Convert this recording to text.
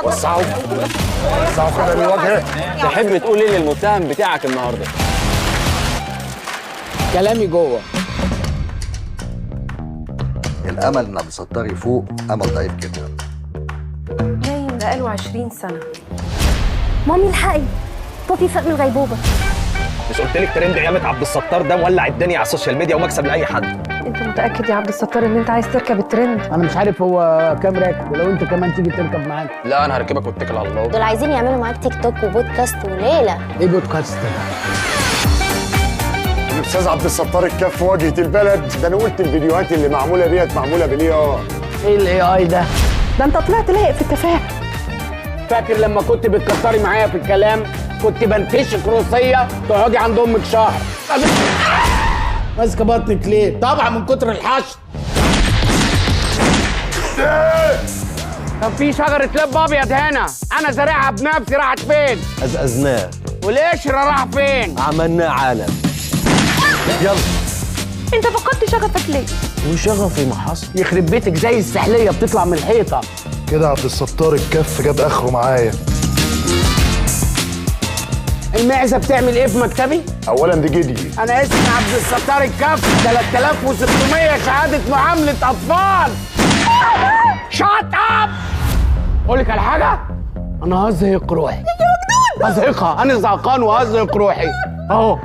وسعوا كده بالوجه. تحب تقول ايه للمتهم بتاعك النهارده؟ كلامي جوه. الامل ان عبد الستار يفوق امل ضعيف جدا. باين بقاله 20 سنه. مامي الحقي، بابي فاق من الغيبوبه. مش قلت لك ترند قيامة عبد الستار ده مولع الدنيا على السوشيال ميديا ومكسب لاي حد؟ انت متاكد يا عبد الستار ان انت عايز تركب الترند؟ انا مش عارف هو كام راكب، ولو انت كمان تيجي تركب معانا. لا انا هركبك واتكل على الله. دول عايزين يعملوا معاك تيك توك وبودكاست وليله. ايه بودكاست ده؟ الاستاذ عبد الستار الكف في واجهه البلد. ده انا قلت الفيديوهات اللي معموله ديت معموله بالاي اي. ايه الاي اي ده؟ ده انت طلعت لايق في التفاهه. فاكر لما كنت بتكتري معايا في الكلام كنت بنتشك روسيه تقعدي عند امك شهر. ماسكه بطنك ليه؟ طبعا من كتر الحشد. كان في شجره لب ابيض هنا، انا زارعها بنفسي، راحت فين؟ أزأزناه والقشره راح فين؟ عملناه عالم. يلا. انت فقدت شغفك ليه؟ وشغفي ما حصل. يخرب بيتك زي السحليه بتطلع من الحيطه. كده عبد الستار الكف جاب اخره معايا. المعزه بتعمل ايه في مكتبي؟ اولا دي جدي. انا اسمي عبد الستار الكف، 3600 شهاده معامله اطفال. شات اب. اقول لك على حاجه، انا هزهق روحي. هزهقها، انا زهقان وهزهق روحي اهو.